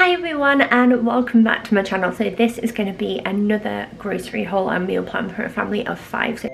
Hi everyone and welcome back to my channel. So this is going to be another grocery haul and meal plan for a family of 5.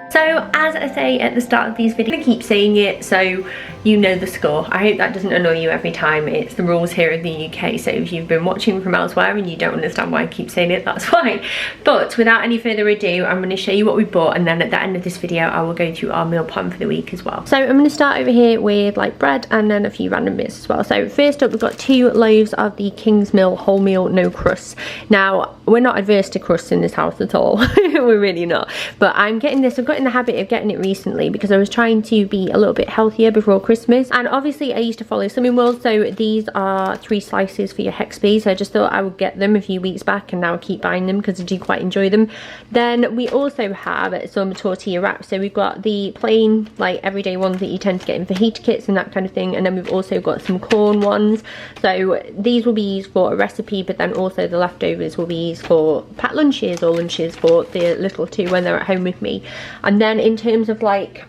So as I say at the start of these videos, I keep saying it so you know the score. I hope that doesn't annoy you every time. It's the rules here in the UK, so if you've been watching from elsewhere and you don't understand why I keep saying it, that's fine. But without any further ado, I'm going to show you what we bought, and then at the end of this video I will go through our meal plan for the week as well. So I'm going to start over here with like bread and then a few random bits as well. So first up, we've got 2 loaves of the King's Mill wholemeal no crust. Now we're not adverse to crusts in this house at all. We're really not, but I'm getting this. I've got in the habit of getting it recently because I was trying to be a little bit healthier before Christmas, and obviously I used to follow Slimming World, so these are 3 slices for your Hexby, so I just thought I would get them a few weeks back, and now I keep buying them because I do quite enjoy them. Then we also have some Tortilla Wrap, so we've got the plain like everyday ones that you tend to get in fajita kits and that kind of thing, and then we've also got some corn ones. So these will be used for a recipe, but then also the leftovers will be used for packed lunches or lunches for the little 2 when they're at home with me. And then in terms of like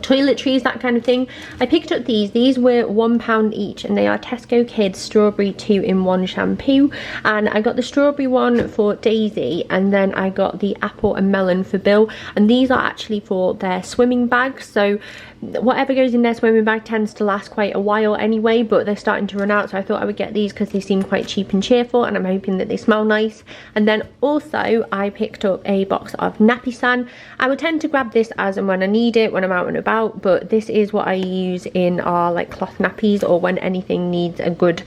toiletries, that kind of thing, I picked up these were £1 each, and they are Tesco Kids Strawberry 2-in-1 shampoo, and I got the strawberry one for Daisy, and then I got the apple and melon for Bill, and these are actually for their swimming bags. So whatever goes in their swimming bag tends to last quite a while anyway, but they're starting to run out, so I thought I would get these because they seem quite cheap and cheerful, and I'm hoping that they smell nice. And then also I picked up a box of Nappy San. I would tend to grab this as and when I need it, when I'm out and about, but this is what I use in our like cloth nappies, or when anything needs a good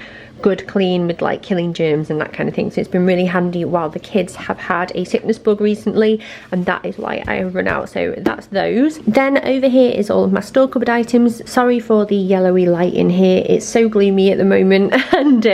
clean with like killing germs and that kind of thing. So it's been really handy while the kids have had a sickness bug recently, and that is why I have run out. So that's those. Then over here is all of my store cupboard items. Sorry for the yellowy light in here, it's so gloomy at the moment and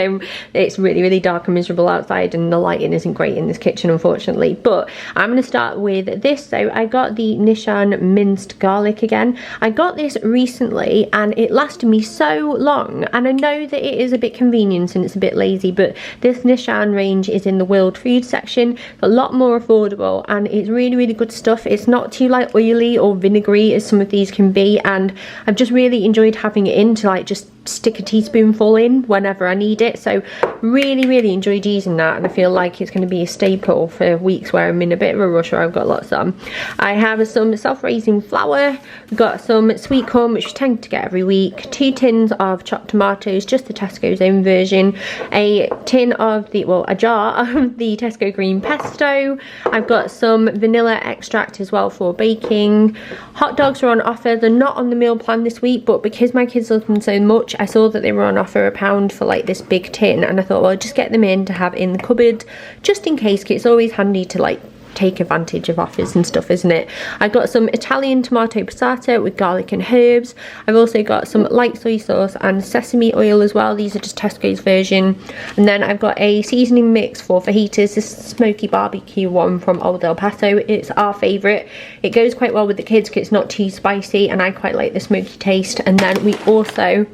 it's really dark and miserable outside, and the lighting isn't great in this kitchen unfortunately. But I'm going to start with this. So I got the Nishan minced garlic again. I got this recently and it lasted me so long, and I know that it is a bit convenient and it's a bit lazy, but this Nishan range is in the World Food section, a lot more affordable, and it's really good stuff. It's not too like oily or vinegary as some of these can be, and I've just really enjoyed having it in to like just stick a teaspoonful in whenever I need it. So really enjoyed using that, and I feel like it's going to be a staple for weeks where I'm in a bit of a rush or I've got lots on. I have some self-raising flour, we've got some sweet corn which we tend to get every week, 2 tins of chopped tomatoes, just the Tesco's own version, a tin of the, well, a jar of the Tesco green pesto. I've got some vanilla extract as well for baking. Hot dogs are on offer. They're not on the meal plan this week, but because my kids love them so much, I saw that they were on offer £1 for like this big tin, and I thought, well, I'll just get them in to have in the cupboard just in case. It's always handy to like take advantage of offers and stuff, isn't it? I got some Italian tomato passata with garlic and herbs. I've also got some light soy sauce and sesame oil as well. These are just Tesco's version. And then I've got a seasoning mix for fajitas, this smoky barbecue one from Old El Paso. It's our favourite. It goes quite well with the kids because it's not too spicy, and I quite like the smoky taste. And then we also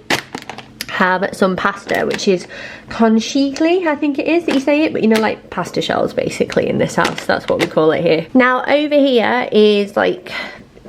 have some pasta, which is conchiglie, I think it is that you say it, but you know, like pasta shells basically in this house, that's what we call it here. Now over here is like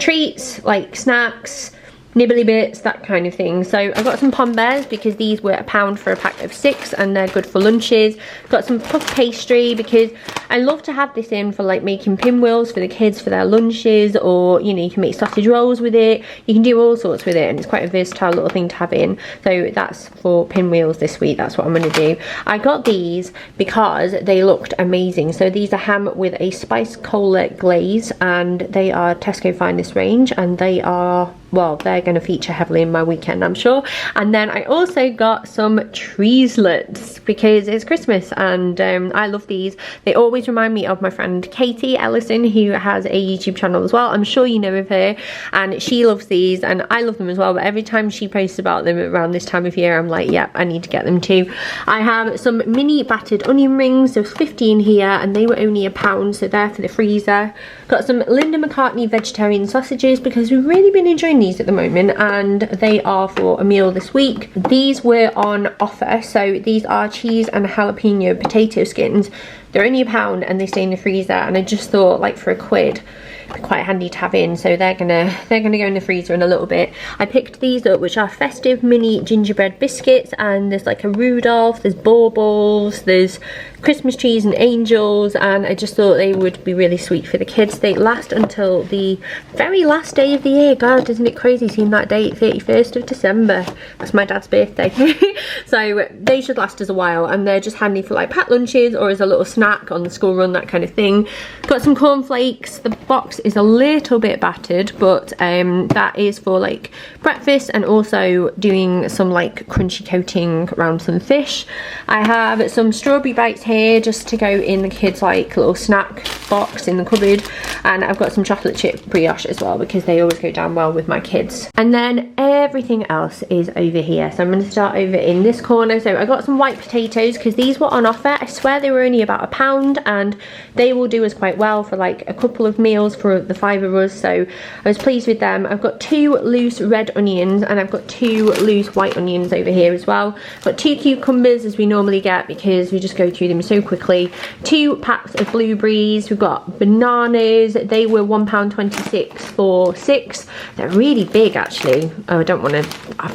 treats, like snacks, nibbly bits, that kind of thing. So I got some Pom Bears because these were £1 for a pack of 6 and they're good for lunches. Got some puff pastry because I love to have this in for like making pinwheels for the kids for their lunches, or you know, you can make sausage rolls with it, you can do all sorts with it, and it's quite a versatile little thing to have in. So that's for pinwheels this week, that's what I'm going to do. I got these because they looked amazing. So these are ham with a spice cola glaze, and they are Tesco Finest range, and they are, well, they're going to feature heavily in my weekend, I'm sure. And then I also got some treeslets because it's Christmas, and I love these. They always remind me of my friend Katie Ellison, who has a YouTube channel as well. I'm sure you know of her, and she loves these and I love them as well, but every time she posts about them around this time of year, I'm like, yep, I need to get them too. I have some mini battered onion rings. There's 15 here and they were only £1, so they're for the freezer. Got some Linda Mccartney vegetarian sausages because we've really been enjoying these at the moment, and they are for a meal this week. These were on offer, so these are cheese and jalapeno potato skins. They're only £1 and they stay in the freezer, and I just thought, like, for £1, quite handy to have in, so they're gonna go in the freezer in a little bit. I picked these up, which are Festive mini gingerbread biscuits, and there's like a Rudolph, there's baubles, there's Christmas trees and angels, and I just thought they would be really sweet for the kids. They last until the very last day of the year. God, isn't it crazy seeing that date, 31st of December? That's my dad's birthday. So they should last us a while, and they're just handy for like packed lunches or as a little snack on the school run, that kind of thing. Got some cornflakes. The box is a little bit battered, but that is for like breakfast, and also doing some like crunchy coating around some fish. I have some strawberry bites here just to go in the kids' like little snack box in the cupboard, and I've got some chocolate chip brioche as well because they always go down well with my kids. And then everything else is over here, so I'm going to start over in this corner. So I got some white potatoes because these were on offer. I swear they were only about £1, and they will do us quite well for like a couple of meals for the 5 of us, so I was pleased with them. I've got 2 loose red onions, and I've got 2 loose white onions over here as well. I've got 2 cucumbers as we normally get because we just go through them so quickly. 2 packs of blueberries. We've got bananas. They were £1.26 for 6. They're really big actually. Oh, I don't want to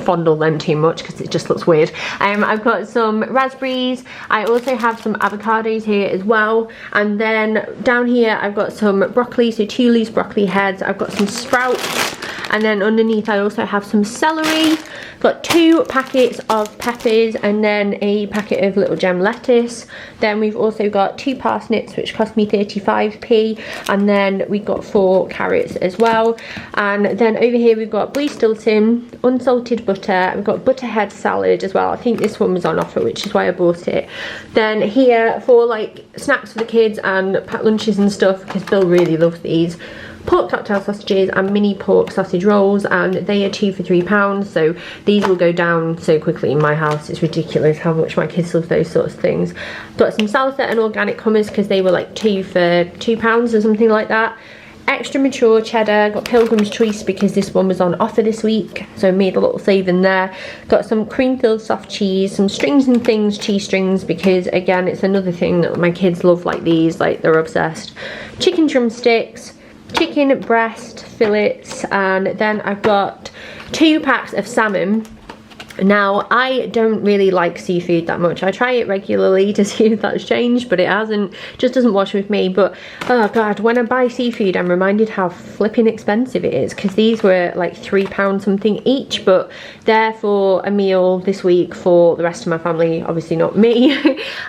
fondle them too much because it just looks weird. I've got some raspberries. I also have some avocados here as well, and then down here I've got some broccoli, so 2 loose broccoli heads. I've got some sprouts, and then underneath I also have some celery. Got 2 packets of peppers, and then a packet of little gem lettuce. Then we've also got 2 parsnips, which cost me 35p, and then we got 4 carrots as well. And then over here we've got blue Stilton, unsalted butter. We've got butterhead salad as well. I think this one was on offer, which is why I bought it. Then here for like snacks for the kids and packed lunches and stuff, because Bill really loves these, pork cocktail sausages and mini pork sausage rolls, and they are 2 for £3, so these will go down so quickly in my house. It's ridiculous how much my kids love those sorts of things. Got some salsa and organic hummus because they were like 2 for £2 or something like that. Extra mature cheddar. Got Pilgrim's Choice because this one was on offer this week, so I made a little saving there. Got some cream filled soft cheese, some strings and things, cheese strings, because again it's another thing that my kids love, like these, like they're obsessed. Chicken drumsticks, chicken breast fillets, and then I've got 2 packs of salmon. Now, I don't really like seafood that much. I try it regularly to see if that's changed, but it hasn't. Just doesn't wash with me. But oh god, when I buy seafood I'm reminded how flipping expensive it is, because these were like £3 something each, but they're for a meal this week for the rest of my family, obviously not me.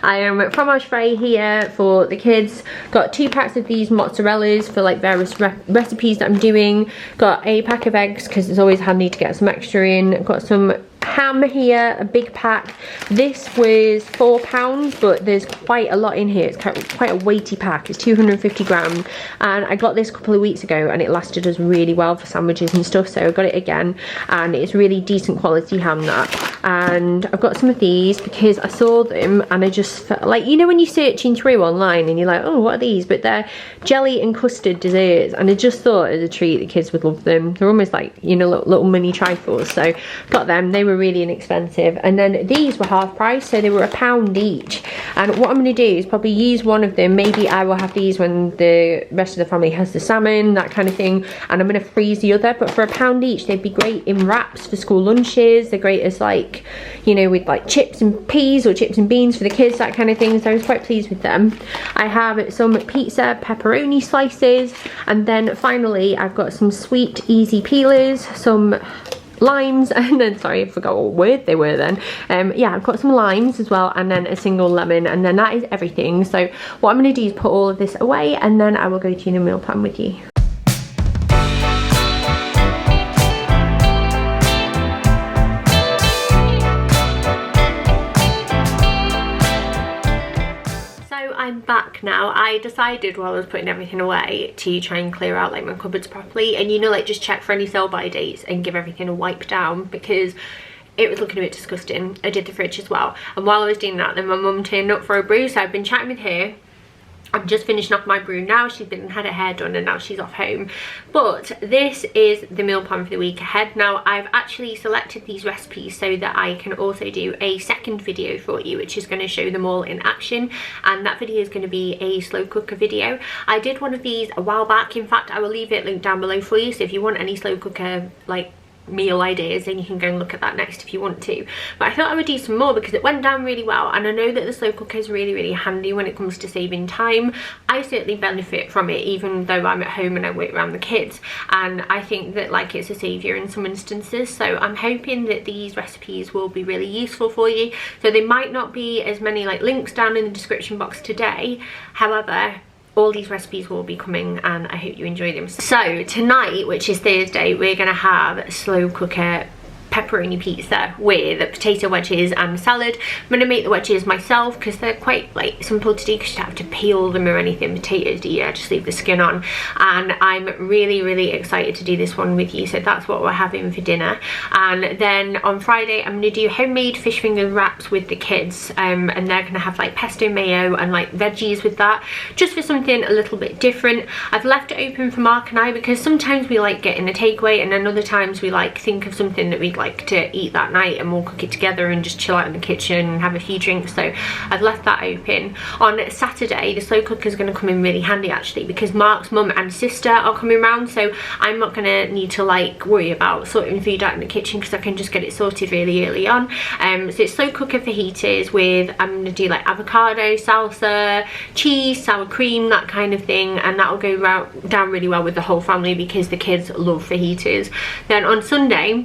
I am fromage frais here for the kids. Got 2 packs of these mozzarellas for like various recipes that I'm doing. Got a pack of eggs because it's always handy to get some extra in. Got some ham here, a big pack. This was £4, but there's quite a lot in here. It's quite a weighty pack. It's 250 grams, and I got this a couple of weeks ago and it lasted us really well for sandwiches and stuff, so I got it again, and it's really decent quality ham, that. And I've got some of these because I saw them and I just felt like, you know when you're searching through online and you're like, oh, what are these? But they're jelly and custard desserts, and I just thought as a treat the kids would love them. They're almost like, you know, little mini trifles, so got them. They were really inexpensive. And then these were half price, so they were £1 each. And what I'm going to do is probably use one of them. Maybe I will have these when the rest of the family has the salmon, that kind of thing, and I'm going to freeze the other. But for £1 each, they'd be great in wraps for school lunches. They're great as like, you know, with like chips and peas or chips and beans for the kids, that kind of thing. So I was quite pleased with them. I have some pizza pepperoni slices, and then finally I've got some sweet easy peelers, some limes, and then sorry I forgot what word they were then. Yeah, I've got some limes as well, and then a single lemon, and then that is everything. So what I'm going to do is put all of this away, and then I will go through the meal plan with you. I'm back now. I decided while I was putting everything away to try and clear out like my cupboards properly, and you know, like just check for any sell by dates and give everything a wipe down, because it was looking a bit disgusting. I did the fridge as well, and while I was doing that then my mum turned up for a brew, so I've been chatting with her I'm just finishing off my brew now. She's been and had her hair done and now she's off home. But this is the meal plan for the week ahead. Now I've actually selected these recipes so that I can also do a second video for you, which is going to show them all in action, and that video is going to be a slow cooker video. I did one of these a while back. In fact, I will leave it linked down below for you, so if you want any slow cooker like meal ideas, then you can go and look at that next if you want to. But I thought I would do some more because it went down really well, and I know that the slow cooker is really handy when it comes to saving time. I certainly benefit from it, even though I'm at home and I work around the kids, and I think that like it's a saviour in some instances. So I'm hoping that these recipes will be really useful for you. So they might not be as many like links down in the description box today, however all these recipes will be coming and I hope you enjoy them. So tonight, which is Thursday, we're gonna have slow cooker pepperoni pizza with potato wedges and salad. I'm gonna make the wedges myself because they're quite like simple to do because you don't have to peel them or anything. Potatoes, yeah, just leave the skin on. And I'm really excited to do this one with you, so that's what we're having for dinner. And then on Friday I'm gonna do homemade fish finger wraps with the kids, and they're gonna have like pesto, mayo and like veggies with that, just for something a little bit different. I've left it open for Mark and I because sometimes we like getting a takeaway and then other times we like think of something that we'd like to eat that night and we'll cook it together and just chill out in the kitchen and have a few drinks. So I've left that open. On Saturday the slow cooker is going to come in really handy actually, because Mark's mum and sister are coming round, so I'm not going to need to like worry about sorting food out in the kitchen because I can just get it sorted really early on. So it's slow cooker fajitas with, I'm going to do like avocado, salsa, cheese, sour cream, that kind of thing, and that'll go down really well with the whole family because the kids love fajitas. Then on Sunday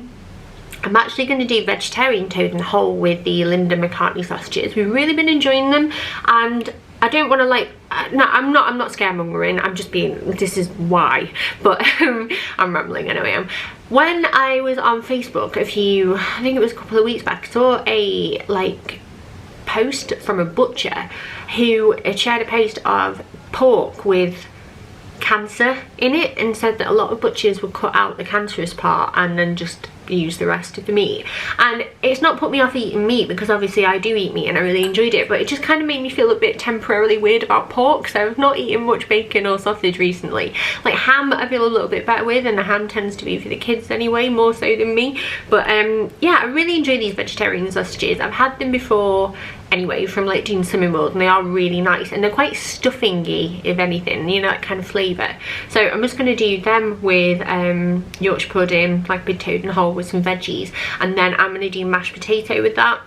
I'm actually going to do vegetarian toad and whole with the Mccartney sausages. We've really been enjoying them, and I don't want to like, no, I'm not scaremongering, I'm just being, this is why, but I'm rambling, I know I am. When I was on Facebook I think it was a couple of weeks back, I saw a like post from a butcher who had shared a post of pork with cancer in it and said that a lot of butchers would cut out the cancerous part and then just use the rest of the meat. And it's not put me off eating meat because obviously I do eat meat and I really enjoyed it, but it just kind of made me feel a bit temporarily weird about pork. So I've not eaten much bacon or sausage recently. Like ham I feel a little bit better with, and the ham tends to be for the kids anyway, more so than me. But yeah, I really enjoy these vegetarian sausages. I've had them before anyway from like doing Summer World, and they are really nice and they're quite stuffingy, if anything, you know, that kind of flavour. So I'm just going to do them with Yorkshire pudding, like big toad and whole with some veggies, and then I'm going to do mashed potato with that.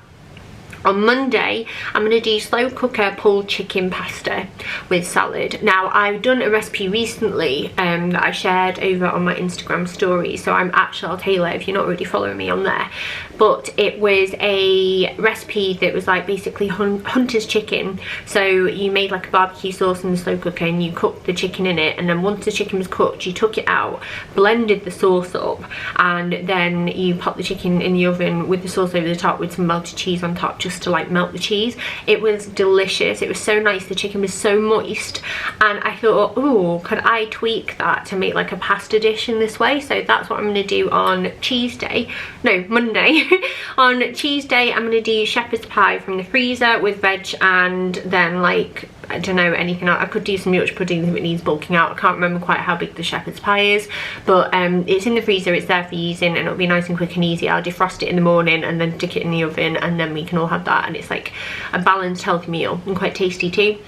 On Monday, I'm going to do slow cooker pulled chicken pasta with salad. Now, I've done a recipe recently that I shared over on my Instagram story. So I'm at charlottetaylor if you're not already following me on there. But it was a recipe that was like basically hunter's chicken. So you made like a barbecue sauce in the slow cooker and you cooked the chicken in it. And then once the chicken was cooked, you took it out, blended the sauce up, and then you popped the chicken in the oven with the sauce over the top with some melted cheese on top, just to like melt the cheese. It was delicious. It was so nice. The chicken was so moist, and I thought, oh, could I tweak that to make like a pasta dish in this way? So that's what I'm going to do on Monday. On Tuesday I'm going to do shepherd's pie from the freezer with veg, and then like I don't know, anything else. I could do some Yorkshire pudding if it needs bulking out. I can't remember quite how big the shepherd's pie is, but it's in the freezer, it's there for using, and it'll be nice and quick and easy. I'll defrost it in the morning and then stick it in the oven, and then we can all have that, and it's like a balanced healthy meal and quite tasty too.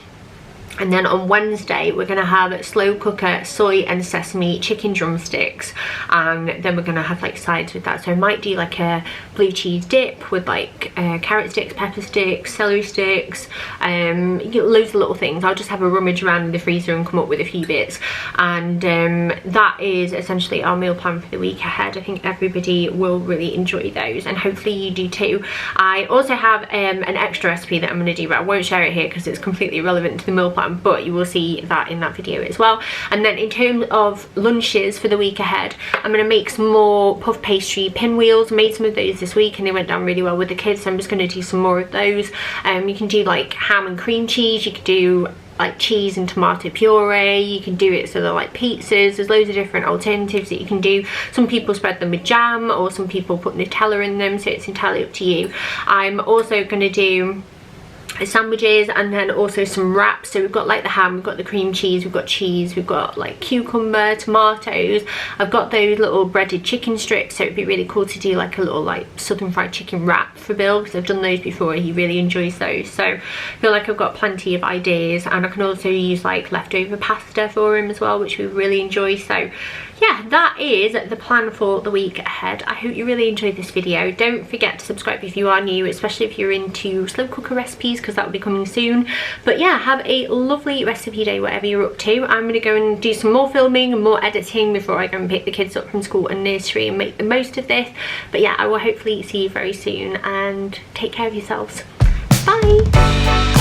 And then on Wednesday we're going to have slow cooker soy and sesame chicken drumsticks, and then we're going to have like sides with that. So I might do like a blue cheese dip with like carrot sticks, pepper sticks, celery sticks, loads of little things. I'll just have a rummage around in the freezer and come up with a few bits, and that is essentially our meal plan for the week ahead. I think everybody will really enjoy those, and hopefully you do too. I also have an extra recipe that I'm going to do, but I won't share it here because it's completely irrelevant to the meal plan, but you will see that in that video as well. And then in terms of lunches for the week ahead, I'm going to make some more puff pastry pinwheels. Made some of those this week and they went down really well with the kids, so I'm just going to do some more of those. You can do like ham and cream cheese, you could do like cheese and tomato puree, you can do it so they're like pizzas. There's loads of different alternatives that you can do. Some people spread them with jam, or some people put Nutella in them, so it's entirely up to you. I'm also going to do sandwiches, and then also some wraps. So we've got like the ham, we've got the cream cheese, we've got cheese, we've got like cucumber, tomatoes. I've got those little breaded chicken strips, so it'd be really cool to do like a little like southern fried chicken wrap for Bill, because I've done those before, he really enjoys those. So I feel like I've got plenty of ideas, and I can also use like leftover pasta for him as well, which we really enjoy. So yeah, that is the plan for the week ahead. I hope you really enjoyed this video. Don't forget to subscribe if you are new, especially if you're into slow cooker recipes, because that will be coming soon. But yeah, have a lovely rest of your day, whatever you're up to. I'm going to go and do some more filming and more editing before I go and pick the kids up from school and nursery and make the most of this. But yeah, I will hopefully see you very soon, and take care of yourselves. Bye!